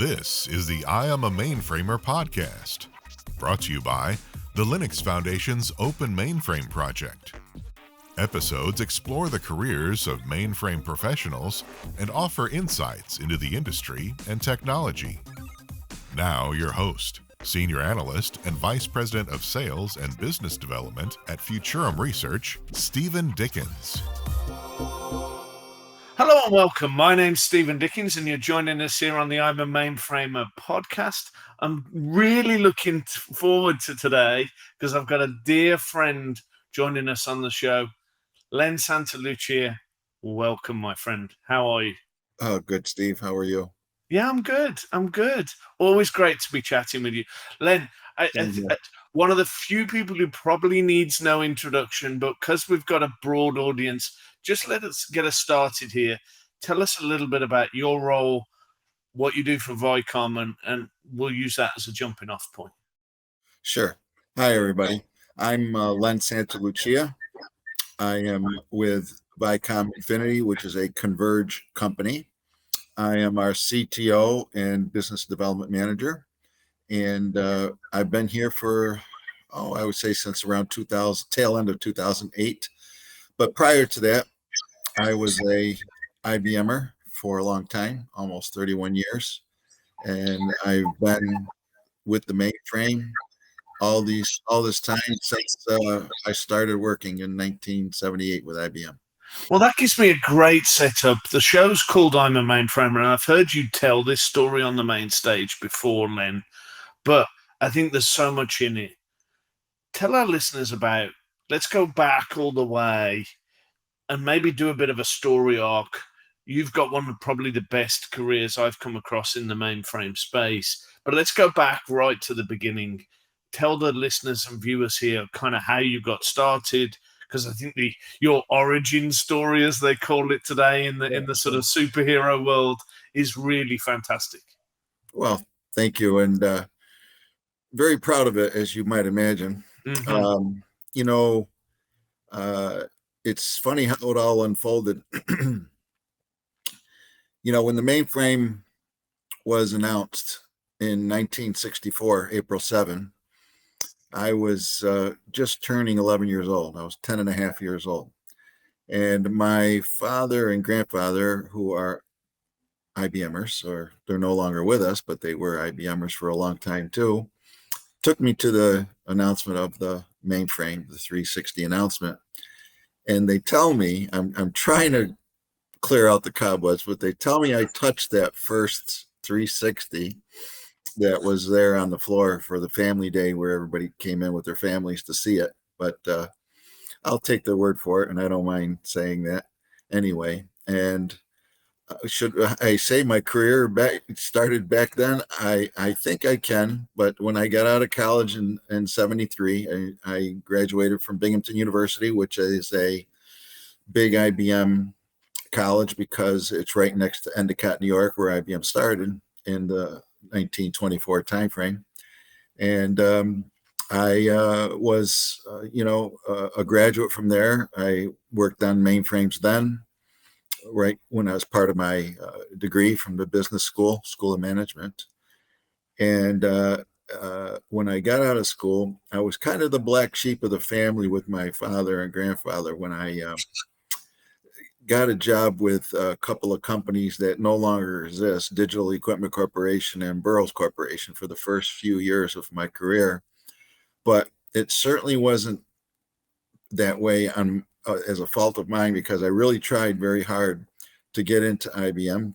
This is the I Am a Mainframer podcast, brought to you by the Linux Foundation's Open Mainframe Project. Episodes explore the careers of mainframe professionals and offer insights into the industry and technology. Now, your host, Senior Analyst and Vice President of Sales and Business Development at Futurum Research, Stephen Dickens. Hello and welcome. My name's Stephen Dickens and you're joining us here on the I'm a Mainframer podcast. I'm really looking forward to today because I've got a dear friend joining us on the show, Len Santalucia. Welcome, my friend. How are you? Oh, good, Steve. How are you? Yeah, I'm good. Always great to be chatting with you. Len, one of the few people who probably needs no introduction, but because we've got a broad audience, just let us get us started here. Tell us a little bit about your role, what you do for Vicom, and we'll use that as a jumping off point. Sure. Hi, everybody. I'm Len Santalucia. I am with Vicom Infinity, which is a Converge company. I am our CTO and Business Development Manager. And I've been here for, I would say since around 2000, tail end of 2008. But prior to that, I was a IBMer for a long time, almost 31 years. And I've been with the mainframe all this time since I started working in 1978 with IBM. Well, that gives me a great setup. The show's called I'm a Mainframer, and I've heard you tell this story on the main stage before, Len, but I think there's so much in it. Tell our listeners about, let's go back all the way and maybe do a bit of a story arc. You've got one of probably the best careers I've come across in the mainframe space, but let's go back right to the beginning. Tell the listeners and viewers here kind of how you got started, because I think your origin story, as they call it today in the sort of superhero world, is really fantastic. Well, thank you, and very proud of it, as you might imagine. Mm-hmm. It's funny how it all unfolded. When the mainframe was announced in 1964, April 7, I was just turning 11 years old. I was 10 and a half years old. And my father and grandfather, who are IBMers, or they're no longer with us, but they were IBMers for a long time too, took me to the announcement of the mainframe, the 360 announcement. And they tell me, I'm trying to clear out the cobwebs, but they tell me I touched that first 360 that was there on the floor for the family day where everybody came in with their families to see it. But I'll take their word for it, and I don't mind saying that anyway. And should I say my career started back then? I think I can, but when I got out of college in 73, I graduated from Binghamton University, which is a big IBM college because it's right next to Endicott, New York, where IBM started in the 1924 timeframe. And I was, a graduate from there. I worked on mainframes then, right when I was part of my degree from the business school of management. And when I got out of school, I was kind of the black sheep of the family with my father and grandfather when I got a job with a couple of companies that no longer exist, Digital Equipment Corporation and Burroughs Corporation, for the first few years of my career. But it certainly wasn't that way as a fault of mine, because I really tried very hard to get into IBM,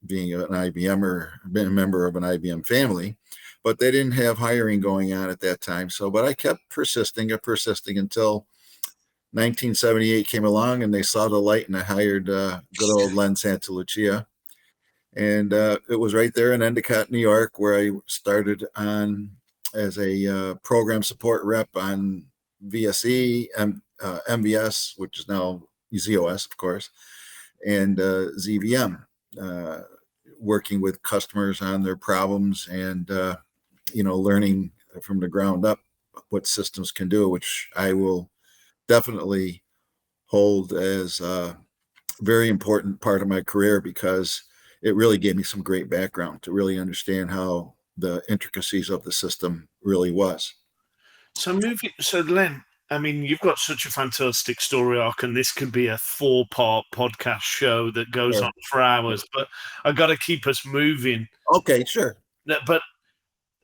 being an IBMer, being a member of an IBM family, but they didn't have hiring going on at that time. But I kept persisting until 1978 came along and they saw the light, and I hired good old Len Santalucia. And it was right there in Endicott, New York, where I started on as a program support rep on VSE, MVS, which is now ZOS, of course, and ZVM, working with customers on their problems and, learning from the ground up what systems can do, which I will definitely hold as a very important part of my career, because it really gave me some great background to really understand how the intricacies of the system really was. So Len, I mean, you've got such a fantastic story arc, and this could be a 4-part podcast show that goes Sure. on for hours, but I got to keep us moving. Okay, sure. But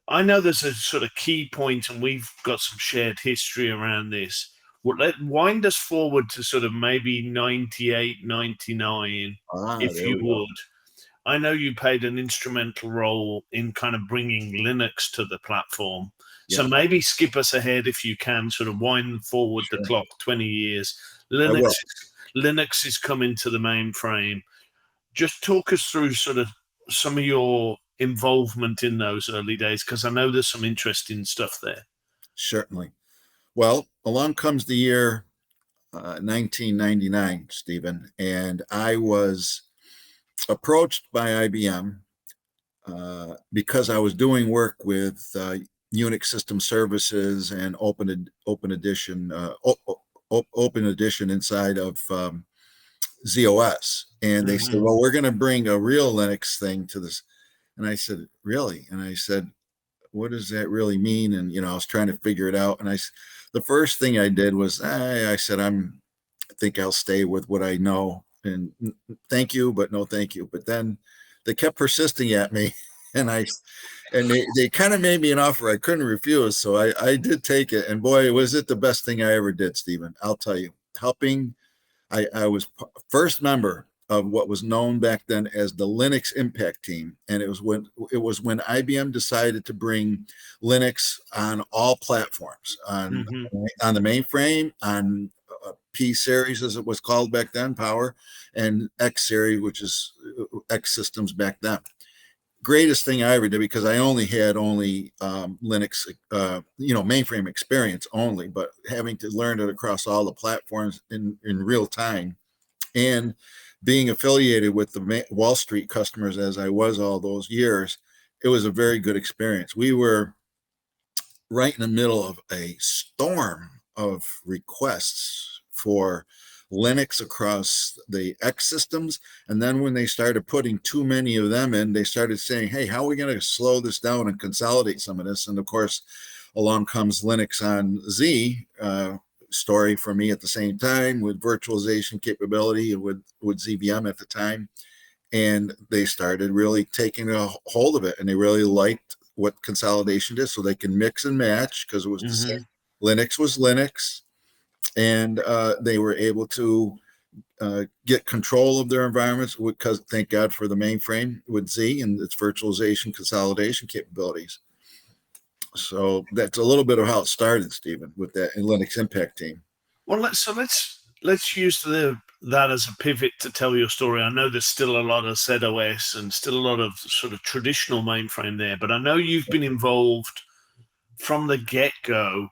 I know there's a sort of key point, and we've got some shared history around this. Wind us forward to sort of maybe 98, 99, if There you we go. would. I know you played an instrumental role in kind of bringing Linux to the platform. Yeah. So maybe skip us ahead if you can, sort of wind forward the clock 20 years. Linux is coming to the mainframe. Just talk us through sort of some of your involvement in those early days, because I know there's some interesting stuff there. Certainly. Well, along comes the year 1999, Stephen, and I was approached by IBM because I was doing work with Unix System Services and Open Edition inside of ZOS, and they said, "Well, we're going to bring a real Linux thing to this." And I said, "Really?" And I said, "What does that really mean?" And I was trying to figure it out. And the first thing I did was I said, I think I'll stay with what I know, and thank you, but no thank you. But then they kept persisting at me, and they kind of made me an offer I couldn't refuse. So I did take it, and boy, was it the best thing I ever did, Stephen. I'll tell you, I was first member of what was known back then as the Linux Impact Team, and it was when IBM decided to bring Linux on all platforms, on the mainframe, on P series as it was called back then, Power, and X series, which is X systems back then. Greatest thing I ever did, because I had Linux, mainframe experience only, but having to learn it across all the platforms in real time, and being affiliated with the Wall Street customers as I was all those years, it was a very good experience. We were right in the middle of a storm of requests for Linux across the X systems. And then when they started putting too many of them in, they started saying, "Hey, how are we going to slow this down and consolidate some of this?" And of course, along comes Linux on Z story for me at the same time, with virtualization capability and with ZVM at the time. And they started really taking a hold of it, and they really liked what consolidation is, so they can mix and match, because it was the same. Linux was Linux, and they were able to get control of their environments, because thank God for the mainframe with Z and its virtualization consolidation capabilities. So that's a little bit of how it started, Stephen, with that Linux Impact Team. Well, let's use that as a pivot to tell your story. I know there's still a lot of ZOS and still a lot of sort of traditional mainframe there, but I know you've been involved from the get-go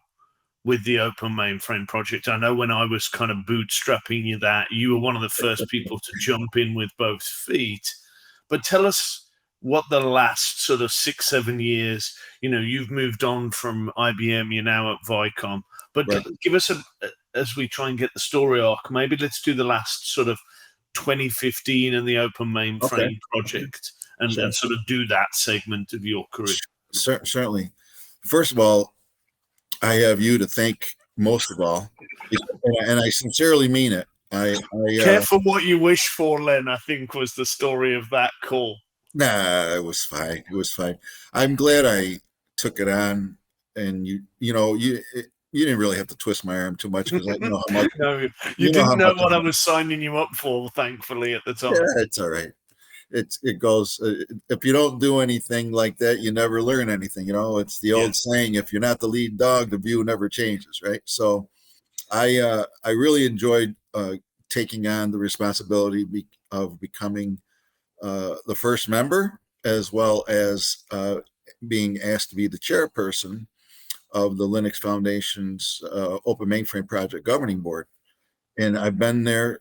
with the Open Mainframe Project. I know when I was kind of bootstrapping you were one of the first people to jump in with both feet. But tell us what the last sort of 6-7 years, you've moved on from IBM, you're now at Vicom, but give us as we try and get the story arc, maybe let's do the last sort of 2015 and the Open Mainframe Project, and sort of do that segment of your career. Certainly. First of all, I have you to thank most of all, and I sincerely mean it. Careful what you wish for, Len, I think was the story of that call. Nah, it was fine. It was fine. I'm glad I took it on, and you didn't really have to twist my arm too much, because I know how much. No, you didn't know what I was signing you up for, thankfully, at the time. Yeah, it's all right. It goes. If you don't do anything like that, you never learn anything. It's the old saying: if you're not the lead dog, the view never changes, right? So, I really enjoyed taking on the responsibility of becoming the first member, as well as being asked to be the chairperson of the Linux Foundation's Open Mainframe Project Governing Board. And I've been there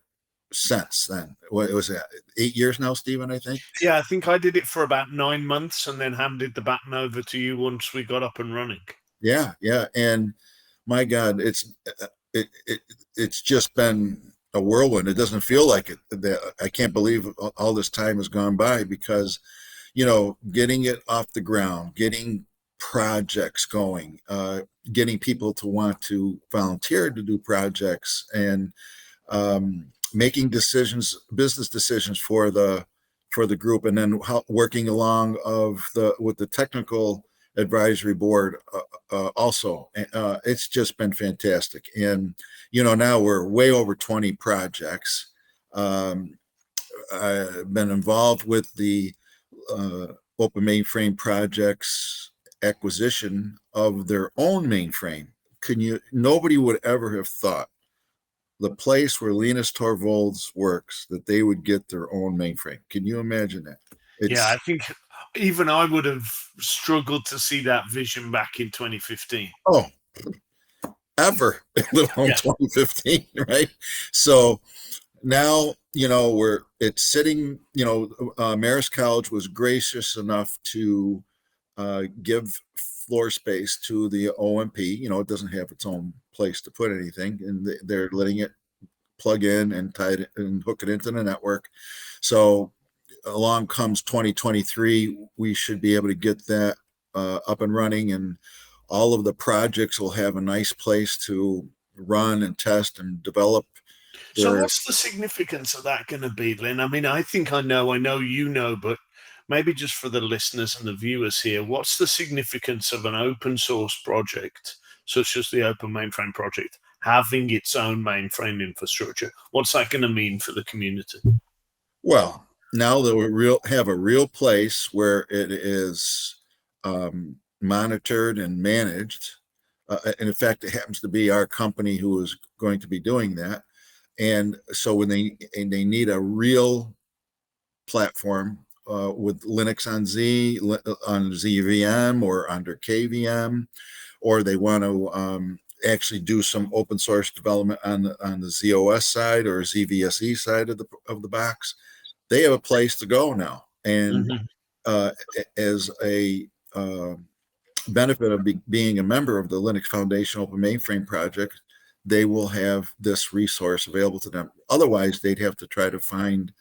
since then. What was that, 8 years now, Stephen, I think? Yeah, I think I did it for about 9 months, and then handed the baton over to you once we got up and running. Yeah. And my God, it's just been a whirlwind. It doesn't feel like it. I can't believe all this time has gone by because, getting it off the ground, getting projects going, getting people to want to volunteer to do projects, and making decisions, business decisions for the group, and then working along with the technical advisory board also. It's just been fantastic. And now we're way over 20 projects. I've been involved with the Open Mainframe Project's acquisition of their own mainframe. Nobody would ever have thought the place where Linus Torvalds works that they would get their own mainframe. Can you imagine that? Yeah, I think even I would have struggled to see that vision back in 2015. Oh, ever, let alone 2015, right? So now, it's sitting, Marist College was gracious enough to give floor space to the OMP. It doesn't have its own place to put anything, and they're letting it plug in and tie it and hook it into the network. So along comes 2023, we should be able to get that up and running, and all of the projects will have a nice place to run and test and develop. So what's the significance of that going to be, Lynn? I mean, I think I know you know, but maybe just for the listeners and the viewers here, what's the significance of an open source project, such as the Open Mainframe Project, having its own mainframe infrastructure? What's that going to mean for the community? Well, now that we have a real place where it is monitored and managed, and in fact, it happens to be our company who is going to be doing that. And so when they need a real platform with Linux on ZVM or under KVM, or they want to actually do some open source development on the ZOS side or ZVSE side of the box, they have a place to go now. And as a benefit of being a member of the Linux Foundation Open Mainframe Project, they will have this resource available to them. Otherwise, they'd have to try to find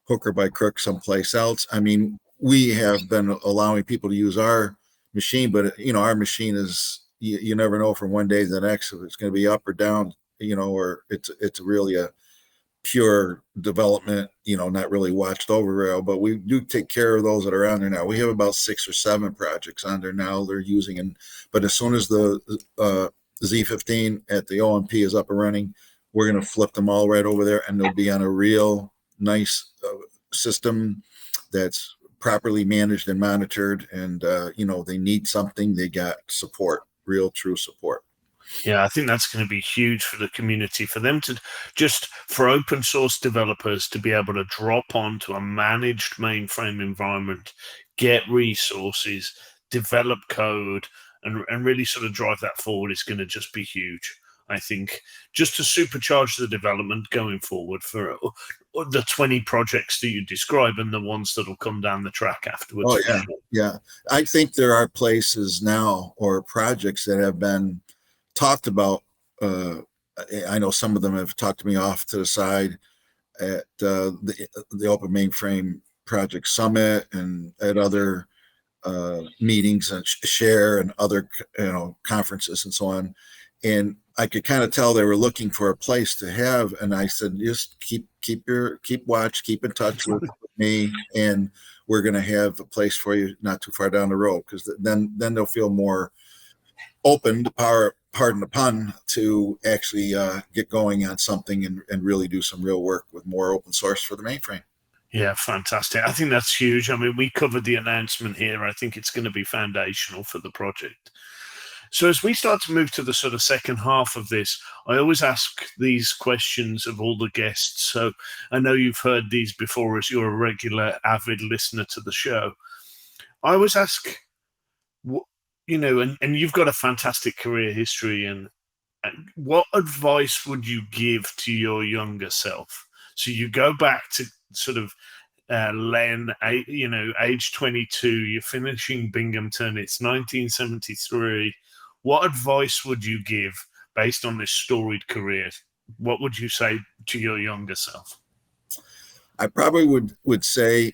hook or by crook someplace else. I mean, we have been allowing people to use our machine, but our machine is, you never know from one day to the next if it's going to be up or down, or it's really a pure development, not really watched over rail, but we do take care of those that are on there now. We have about 6 or 7 projects on there now they're using, but as soon as the Z15 at the OMP is up and running, we're going to flip them all right over there, and they'll be on a real nice system that's properly managed and monitored. And they need something, they got support, real true support. Yeah, I think that's going to be huge for the community, for them to for open source developers to be able to drop onto a managed mainframe environment, get resources, develop code, and really sort of drive that forward is going to just be huge. I think just to supercharge the development going forward for the 20 projects that you describe and the ones that will come down the track afterwards. Oh, yeah. Yeah. I think there are places now or projects that have been talked about. I know some of them have talked to me off to the side at the Open Mainframe Project Summit and at other meetings and share and other conferences and so on. And I could kind of tell they were looking for a place to have. And I said, just keep watch, keep in touch with me, and we're going to have a place for you not too far down the road, because then they'll feel more open to pardon the pun, to actually get going on something and really do some real work with more open source for the mainframe. Yeah, fantastic. I think that's huge. I mean, we covered the announcement here. I think it's going to be foundational for the project. So as we start to move to the sort of second half of this, I always ask these questions of all the guests. So I know you've heard these before as you're a regular avid listener to the show. I always ask, and you've got a fantastic career history, and what advice would you give to your younger self? So you go back to sort of Len, age 22, you're finishing Binghamton, it's 1973. What advice would you give based on this storied career? what would you say to your younger self? I probably would say,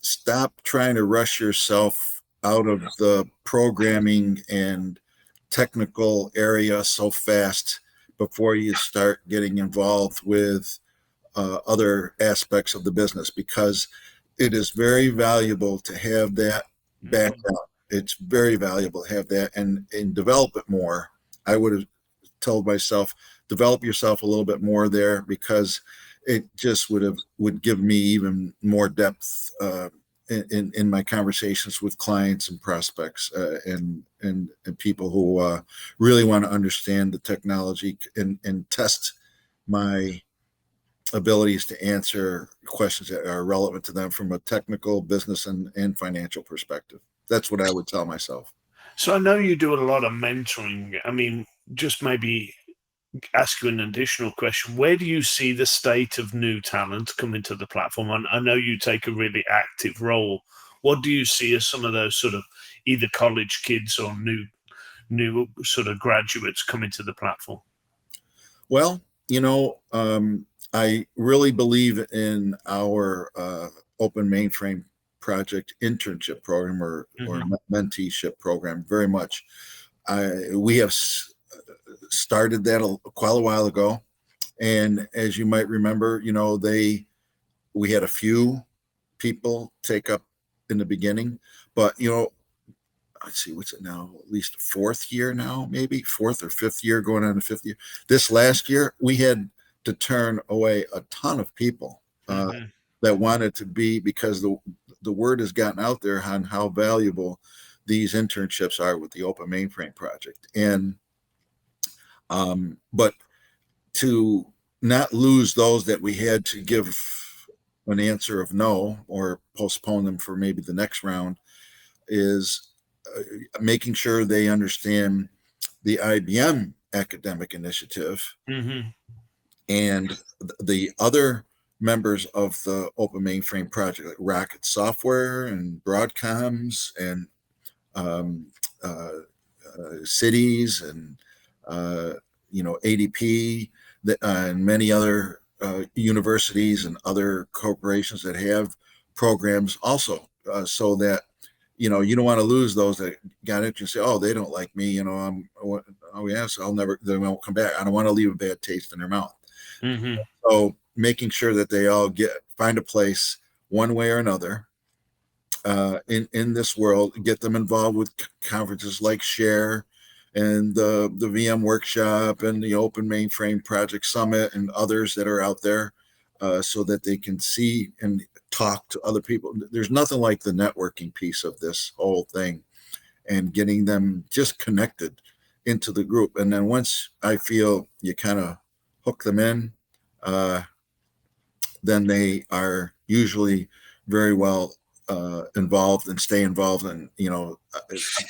stop trying to rush yourself out of the programming and technical area so fast before you start getting involved with other aspects of the business, because it is very valuable to have that background. It's very valuable to have that and develop it more. I would have told myself, develop yourself a little bit more there, because it just would give me even more depth in my conversations with clients and prospects and people who really want to understand the technology and test my abilities to answer questions that are relevant to them from a technical, business, and financial perspective. That's what I would tell myself. So I know you do a lot of mentoring. I mean, just maybe ask you an additional question. Where do you see the state of new talent coming to the platform? I know you take a really active role. What do you see as some of those sort of either college kids or new sort of graduates coming to the platform? Well, I really believe in our Open Mainframe Project internship program or menteeship program very much. We have started that quite a while ago, and as you might remember, we had a few people take up in the beginning, but let's see, what's it now? At least fourth year now, maybe fourth or fifth year, going on to fifth year. This last year, we had to turn away a ton of people that wanted to be, because the word has gotten out there on how valuable these internships are with the Open Mainframe Project. And but to not lose those that we had to give an answer of no or postpone them for maybe the next round is making sure they understand the IBM academic initiative and the other members of the Open Mainframe Project, like Rocket Software and Broadcoms and cities and ADP and many other universities and other corporations that have programs also, so that you don't want to lose those that got it and say, oh, they don't like me, yes, they won't come back. I don't want to leave a bad taste in their mouth. So making sure that they all find a place one way or another in this world, get them involved with conferences like Share and the VM Workshop and the Open Mainframe Project Summit and others that are out there, so that they can see and talk to other people. There's nothing like the networking piece of this whole thing and getting them just connected into the group. And then once I feel you kind of hook them in, then they are usually very well involved and stay involved. And,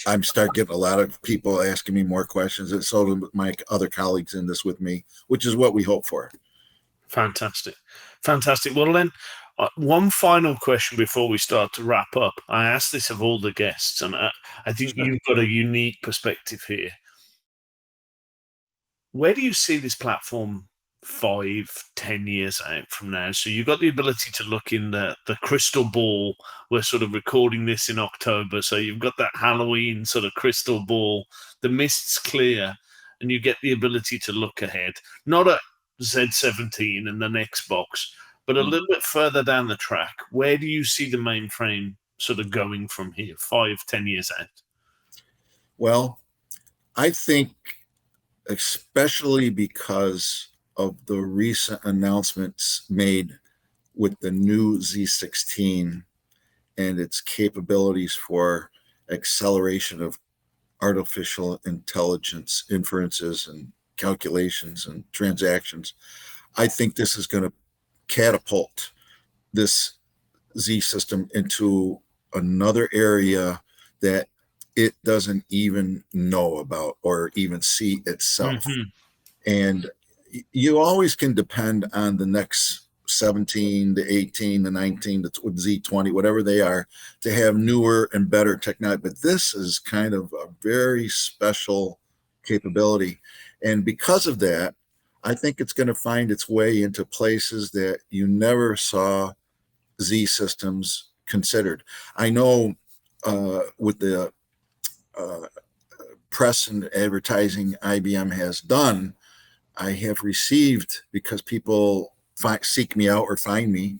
I'm start getting a lot of people asking me more questions, and so do my other colleagues in this with me, which is what we hope for. Fantastic. Well, then, one final question before we start to wrap up. I ask this of all the guests, and I think you've got a unique perspective here. Where do you see this platform 5-10 years out from now? So you've got the ability to look in the crystal ball. We're sort of recording this in October, so you've got that Halloween sort of crystal ball. The mist's clear, and you get the ability to look ahead. Not at Z17 and the next box, but a little bit further down the track. Where do you see the mainframe sort of going from here, 5-10 years out? Well, I think, especially because of the recent announcements made with the new Z16 and its capabilities for acceleration of artificial intelligence inferences and calculations and transactions, I think this is going to catapult this Z system into another area that it doesn't even know about or even see itself. And you always can depend on the next 17 to 18 to 19 to Z20, whatever they are, to have newer and better technology. But this is kind of a very special capability. And because of that, I think it's going to find its way into places that you never saw Z systems considered. I know with the press and advertising IBM has done, I have received, because people seek me out or find me,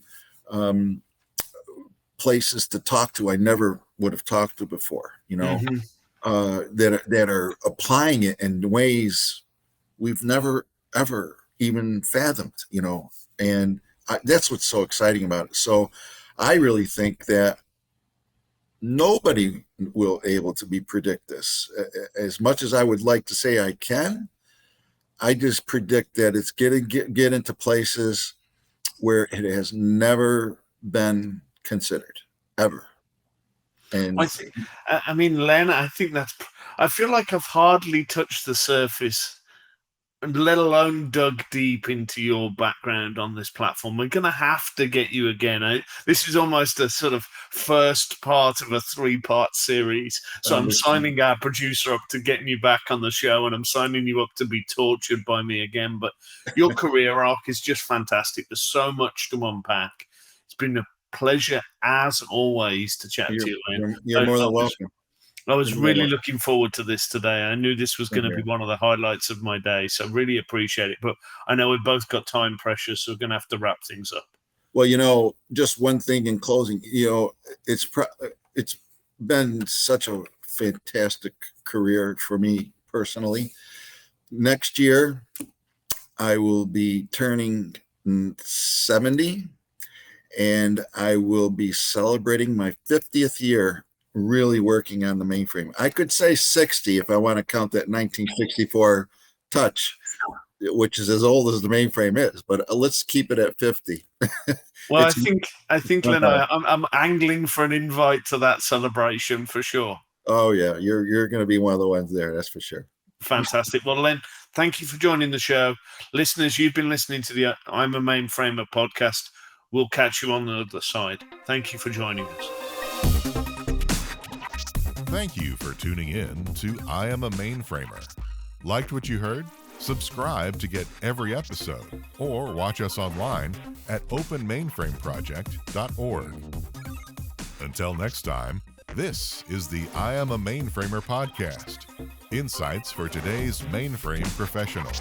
places to talk to I never would have talked to before, that are applying it in ways we've never ever even fathomed, and that's what's so exciting about it. So I really think that nobody will able to predict this. As much as I would like to say I can, I just predict that it's going to get into places where it has never been considered, ever. And I mean, Len, I feel like I've hardly touched the surface, let alone dug deep into your background on this platform. We're going to have to get you again. This is almost a sort of first part of a 3-part series. So I'm signing our producer up to getting you back on the show, and I'm signing you up to be tortured by me again. But your career arc is just fantastic. There's so much to unpack. It's been a pleasure, as always, to chat to you, Len. You're more than welcome. I was really looking forward to this today. I knew this was going to be one of the highlights of my day, so really appreciate it. But I know we've both got time pressure, so we're going to have to wrap things up. Well, just one thing in closing, it's been such a fantastic career for me personally. Next year, I will be turning 70, and I will be celebrating my 50th year really working on the mainframe. I could say 60 if I want to count that 1964 touch, which is as old as the mainframe is, but let's keep it at 50. Well, I think, Len, I'm angling for an invite to that celebration for sure. Oh yeah, you're going to be one of the ones there, that's for sure. Fantastic. Well, Len, thank you for joining the show. Listeners, you've been listening to the I'm a Mainframer podcast. We'll catch you on the other side. Thank you for joining us. Thank you for tuning in to I Am a Mainframer. Liked what you heard? Subscribe to get every episode, or watch us online at openmainframeproject.org. Until next time, this is the I Am a Mainframer podcast. Insights for today's mainframe professionals.